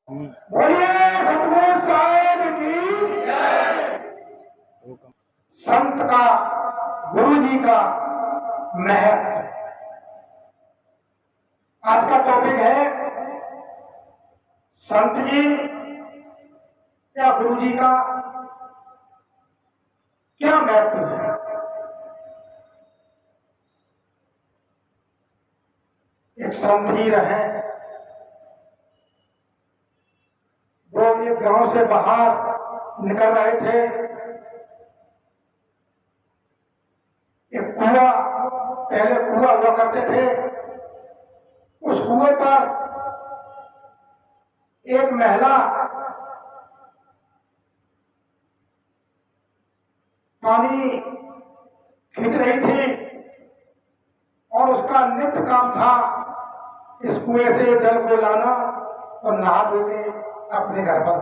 बोलिए सतगुरु साहिब की जय। संत का, गुरु जी का महत्व। आज का टॉपिक है संत जी या गुरु जी का क्या महत्व है। एक संत जी रहे, वो एक गांव से बाहर निकल रहे थे। एक कुआं, पहले कुआं हुआ करते थे, उस कुएं पर एक महिला पानी खींच रही थी और उसका नित्य काम था इस कुएं से जल को लाना और नहा धो के अपने घर पर।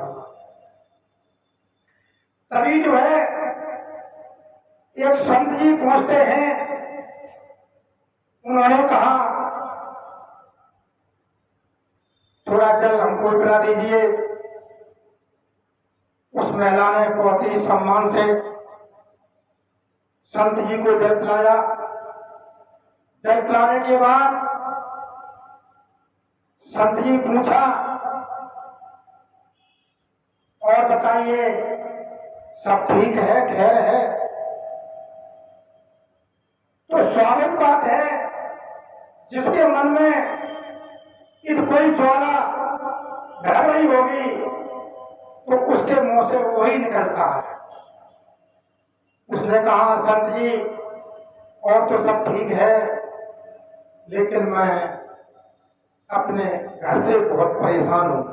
तभी जो है एक संत जी पहुंचते हैं। उन्होंने कहा थोड़ा जल हमको पिला दीजिए। उस महिला ने बहुत ही सम्मान से संत जी को जल पिलाया। जल पिलाने के बाद संत जी पूछा, और बताइए सब ठीक है, खैर है? तो स्वाभाविक बात है, जिसके मन में कोई ज्वाला भर रही होगी तो उसके मुंह से वही निकलता है। उसने कहा, संत जी और तो सब ठीक है, लेकिन मैं अपने घर से बहुत परेशान हूं।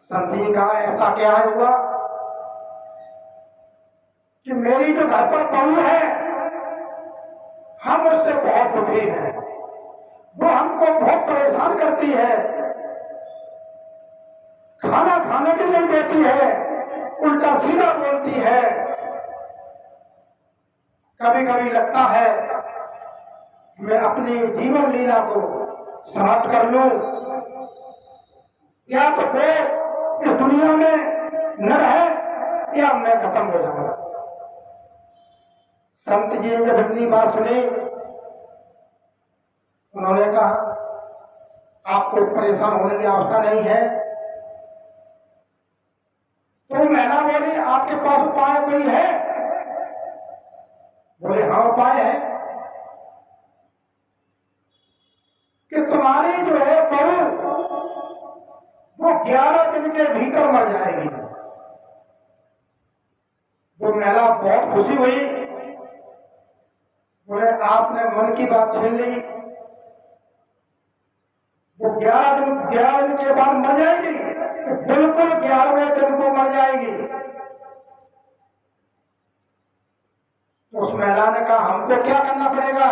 संत जी कहा, ऐसा क्या हुआ कि मेरी जो घर पर बहू है, हम उससे बहुत दुखी हैं। वो हमको बहुत परेशान करती है, खाना खाने के लिए देती है, उल्टा सीधा बोलती है। कभी कभी लगता है मैं अपनी जीवन लीला को समाप्त कर लूं, या तो वो इस दुनिया में न रहे या मैं खत्म हो जाऊंगा। संत जी ने जब अपनी बात सुनी, उन्होंने कहा, आपको परेशान होने की आवश्यकता नहीं है। तो महिला बोली, आपके पास उपाय कोई है? बोले, हाँ उपाय है कि तुम्हारी जो है बहू वो 11 दिन के भीतर मर जाएगी। वो महिला बहुत खुशी हुई। बोले, आपने मन की बात छीन ली। वो 11 दिन के बाद मर जाएगी, तो बिल्कुल 11वें दिन को मर जाएगी। तो उस महिला ने कहा, हमको क्या करना पड़ेगा?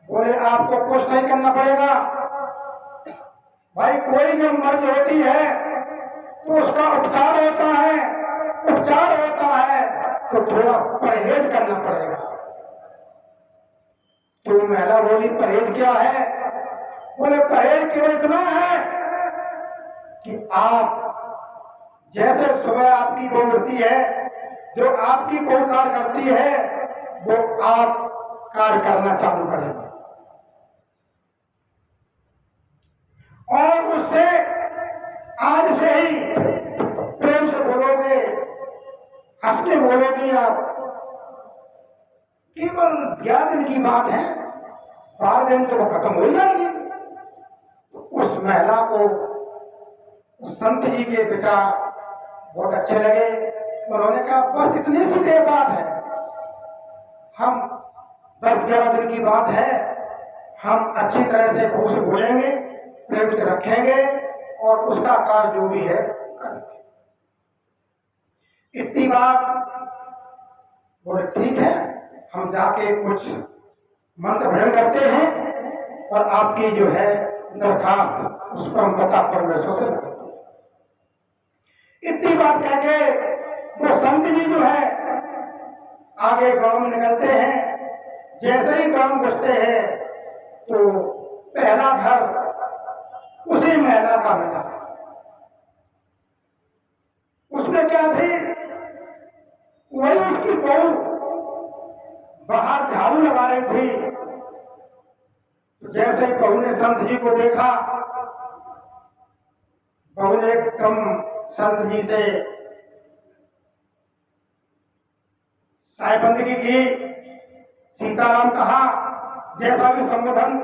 बोले, आपको कुछ नहीं करना पड़ेगा भाई। कोई जब मर्ज होती है तो उसका उपचार होता है, उपचार होता है तो थोड़ा परहेज करना पड़ेगा। तो महिला बोली, परहेज क्या है? बोले, परहेज केवल इतना है कि आप जैसे सुबह आपकी बहू उठती है, जो आपकी बहू कार्य करती है, वो आप कार्य करना चालू करेंगे और उससे आज से ही प्रेम से बोलोगे, हंस के बोलोगे। आप केवल 11 दिन की बात है, 12 दिन तो वो खत्म हो जाएगी। उस महिला को उस संत जी के पिता बहुत अच्छे लगे। उन्होंने कहा, बस इतनी सी देर बात है, हम 10-11 दिन की बात है, हम अच्छी तरह से बहू से बोलेंगे, प्रेम से रखेंगे और उसका कार्य जो भी है करेंगे। इतनी बात। बोले, ठीक है, हम जाके कुछ मंत्र भजन करते हैं और आपकी जो है दरखास्त उस पर हम पता परमेश्वर से रखेंगे। इतनी बात कह के वो संत जी जो है आगे गांव में निकलते हैं। जैसे ही गांव घुसते हैं तो पहला घर उसी महिला का मिला। क्या थी, वही उसकी बहू बाहर झाड़ू लगा रही थी। जैसे ही बहू ने संत जी को देखा, बहू ने एकदम संत जी से साहिबंदगी की, सीताराम कहा, जैसा भी संबोधन।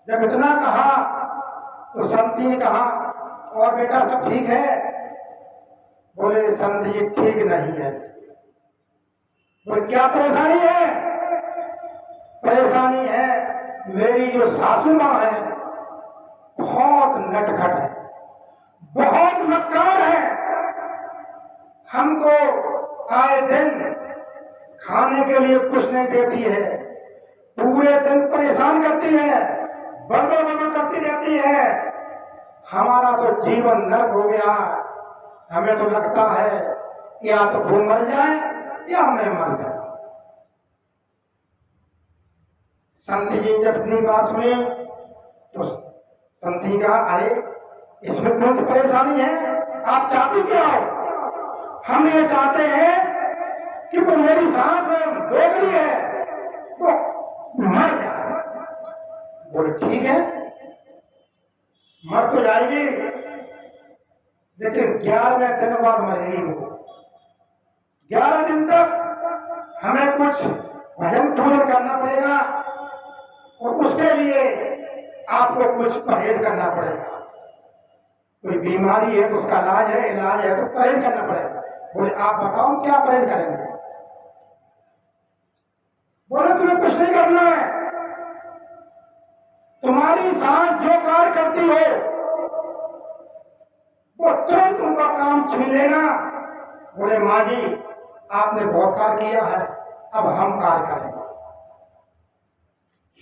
जब इतना कहा तो संत जी ने कहा, और बेटा सब ठीक है? बोले संत जी ठीक नहीं है। बोले क्या परेशानी है? परेशानी है मेरी जो सासू माँ है बहुत नटखट है, बहुत मक्कार है, हमको आए दिन खाने के लिए कुछ नहीं देती है, पूरे दिन परेशान करती है, बड़बड़ बड़बड़ करती रहती है। हमारा तो जीवन नरक हो गया। हमें तो लगता है या तो वो मर जाए या मैं मर जाए। संत जी जब अपनी बात सुनी तो संत जी कहा, अरे इसमें कौन सी परेशानी है? आप चाहते क्या हो? हम ये चाहते हैं कि वो मेरी सांस दोगली है तो मर जाए। बोले ठीक है, मर तो जाएगी, लेकिन 11वें दिन बाद मरेगी वो। 11 दिन तक हमें कुछ भजन पूजन करना पड़ेगा और उसके लिए आपको कुछ परहेज करना पड़ेगा। कोई बीमारी है तो उसका इलाज है तो परहेज करना पड़ेगा। बोले आप बताओ क्या परहेज करेंगे? बोले तुम्हें कुछ नहीं करना है, तुम्हारी सांस जो कार्य करती हो वो तुरंत उनका काम छीन लेना। बोले माँ जी आपने बहुत कार्य किया है, अब हम कार्य करेंगे।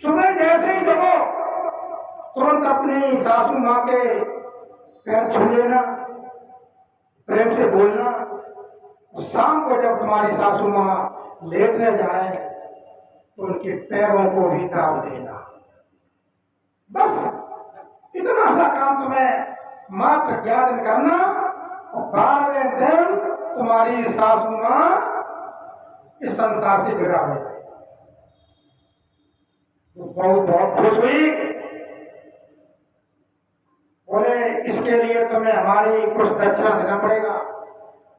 सुबह जैसे ही जगो तुरंत अपनी सासू माँ के पैर छू लेना, प्रेम से बोलना। शाम को जब तुम्हारी सासू माँ लेटने जाए तो उनके पैरों को भी दाब देना। बस इतना सा काम तुम्हें मात्र 11 दिन करना और 12वें दिन तुम्हारी सासू माँ इस संसार से विदा हो जाएगी। तो बहुत खुश हुई। बोले इसके लिए तुम्हें हमारी कुछ दक्षिणा देना पड़ेगा।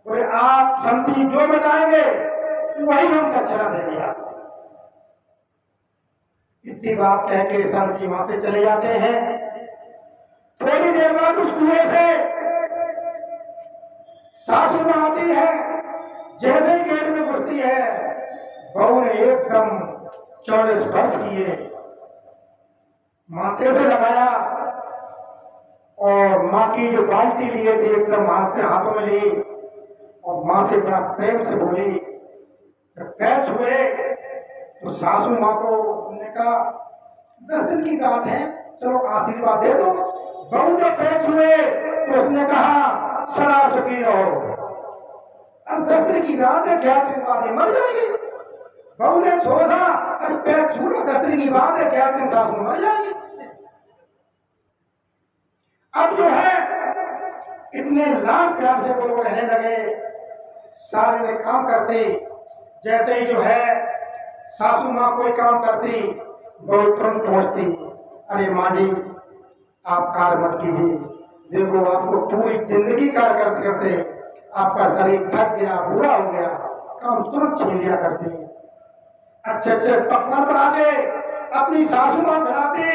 बोले आप संत जी जो बताएंगे वही हम दक्षिणा देंगे आपको। इतनी बात कह के संत जी वहां से चले जाते हैं। थोड़ी देर बाद उस कुएं से सासू माँ आती है। जैसे ही गेट में घुसती है, बहू ने एकदम 40 वर्ष किए, माथे से लगाया और माँ की जो बाल्टी लिए थी एकदम हाथों में ली और माँ से बड़ा प्रेम से बोली। पैर छुए तो सासू माँ को उन्होंने कहा 10 दिन की बात है, चलो आशीर्वाद दे दो। बहू जब पैर छुए तो उसने कहा सदा सुखी रहो। अब 10 दिन की बात है, 11 दिन की बात है, मर जाएगी। बहू ने छोड़ा, अरे पैर छू लो, 10 दिन की बात है, 11 दिन सासू मर जाएगी। अब जो है इतने लाख प्यार से वो लोग रहने लगे, सारे में काम करते। जैसे ही जो है सासू माँ कोई काम करती, बहू तुरंत पहुंचती, अरे माँ जी आप कार्य मत कीजिए, देखो आपको पूरी जिंदगी कार्य करते करते आपका शरीर थक गया, बुरा हो गया, काम तुरंत छीन लिया करती। अच्छे अच्छे पकवान बना के अपनी सासू माँ खिलाती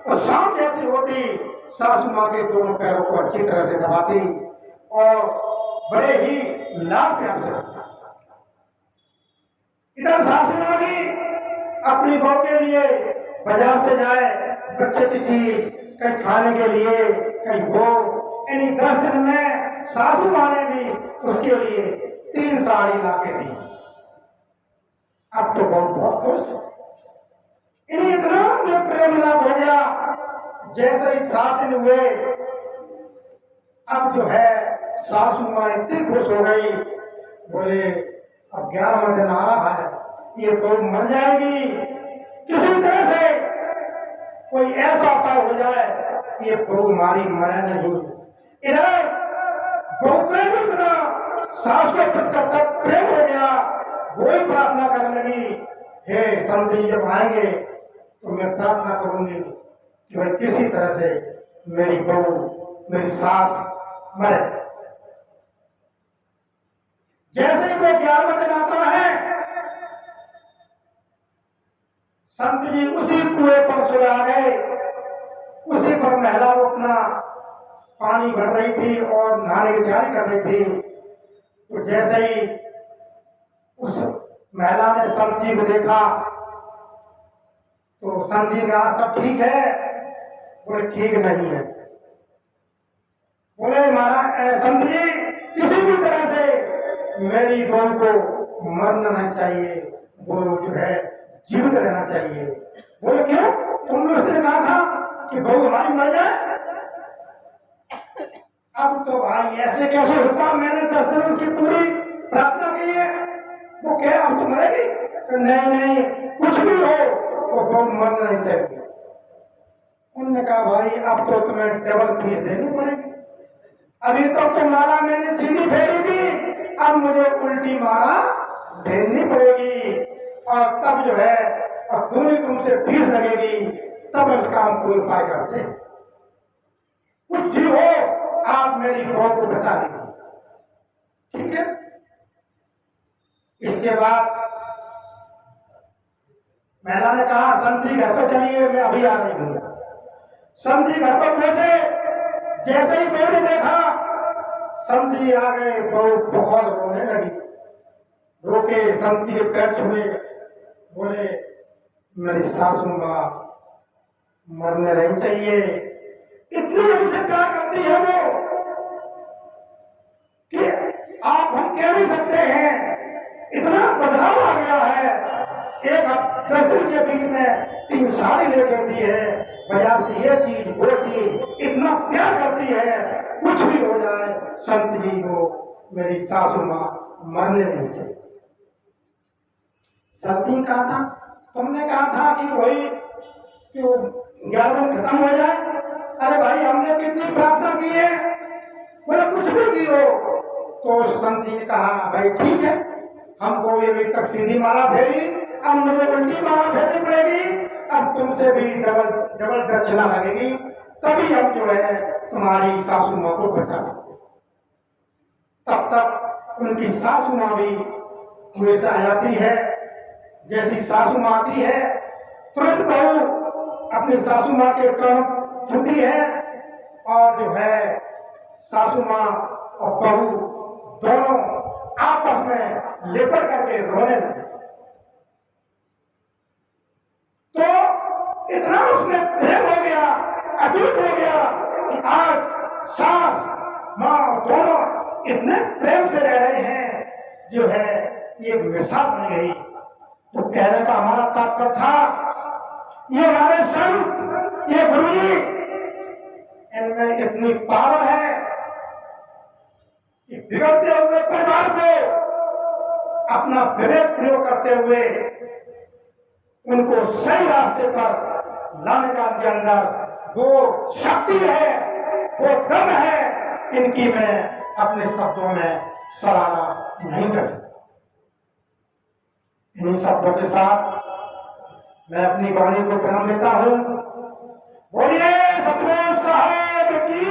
और शाम जैसी होती सासू माँ के दोनों पैरों को अच्छी तरह से दबाती और बड़े ही लाभ प्यार से रखता। इधर सासू माँ भी अपनी बहू के लिए बाजार से जाए, बच्चे की चीज कहीं खाने के लिए, कहीं वो, इन 10 दिन में सासू माँ ने भी उसके लिए 3 साड़ी ला के दी। अब तो बहुत खुश है। इन्हें इतना प्रेम लाभ हो गया। जैसे ही 7 दिन हुए, अब जो है सासू माँ इतनी खुश हो गई, बोले अब 11वां दिन आ रहा है, ये तो मर जाएगी, किसी तरह से कोई ऐसा उपाय हो जाए ये बहू हमारी मरे नहीं। इधर बहू का भी इतना सास के प्रति तब प्रेम हो गया, वही प्रार्थना करने लगी, हे संत जी जब आएंगे तो मैं प्रार्थना करूंगी कि भाई किसी तरह से मेरी बहू मेरी सास मरे। जैसे ही वो 11 बजे आता है, संत जी उसी कुएं पर सोया गए, उसी पर महिला वो अपना पानी भर रही थी और नहाने की तैयारी कर रही थी। तो जैसे ही उस महिला ने संत जी को देखा तो संत जी कहा सब ठीक है? बोले ठीक नहीं है। बोले महाराज संत जी किसी भी तरह से मेरी बहू को मरना नहीं चाहिए, वो जो है जीवित रहना चाहिए। बोले क्यों? तुमने उसने कहा था कि बहू हमारी मर जाए। अब तो भाई ऐसे कैसे होता, मैंने 10 दिन की पूरी प्रार्थना की है, वो क्या अब तो मरेगी? तो नहीं कुछ भी हो वो बहू मरना नहीं चाहिए। उन्होंने कहा भाई अब तो तुम्हें डबल फीस देनी पड़ेगी, अभी तो माला मैंने सीधी फेरी थी, अब मुझे उल्टी माला देनी पड़ेगी, और तब जो है अब तुमसे फीस लगेगी, तब इसका हम कोई उपाय करते हैं। कुछ भी हो आप मेरी बहू को बता देंगे, ठीक है? इसके बाद महिला ने कहा संत जी घर पर चलिए, मैं अभी आ रही हूँ। संत जी घर पर पहुंचे, जैसे ही बहू ने देखा संत जी आ गए, बहू बहुत रोने लगी, रोके संत जी के पैर छुए, बोले मेरी सासू माँ मरने नहीं चाहिए। इतनी हमसे प्यार करती है वो कि आप हम कह नहीं सकते हैं, इतना बदलाव आ गया है। एक 10 दिन के बीच में 3 साड़ी लेकर दी है, बाजार से ये चीज वो चीज, इतना प्यार करती है, कुछ भी हो जाए संत जी को मेरी सासू माँ मरने नहीं चाहिए। संत जी कहा था, तुमने कहा था कि वही कि वो 11 दिन खत्म हो जाए। अरे भाई हमने कितनी प्रार्थना की है, बोले कुछ भी की हो। तो संत जी ने कहा भाई ठीक है, हमको ये तक सीधी माला फेरी, अब मुझे उल्टी माला फेरनी पड़ेगी, अब तुमसे भी डबल दक्षिणा लगेगी, तभी हम जो है तुम्हारी सासू माँ को बचा सकते। तब तक उनकी सासू माँ भी कुएं से आ जाती है। जैसी सासू माँ आती है तुरंत बहू अपनी सासू माँ के कर्म छूती है, और जो है सासू माँ और बहू दोनों आपस में लिपट करके रोने लगे। तो इतना उसमें प्रेम हो गया, अटूट हो गया कि आज सास माँ दोनों इतने प्रेम से रह रहे हैं, जो है ये मिसाल बन गई। तो कहने का हमारा तात्पर्य था, ये हमारे संत, ये गुरु जी, इनमें इतनी पावर है कि बिगड़ते हुए परिवार को अपना विवेक प्रयोग करते हुए उनको सही रास्ते पर लाने का उनके अंदर वो शक्ति है, वो दम है, इनकी मैं अपने शब्दों में सराहना नहीं कर सकता। इन्हीं शब्दों के साथ मैं अपनी वाणी को विराम देता हूँ। बोलिए सतगुरु साहिब की।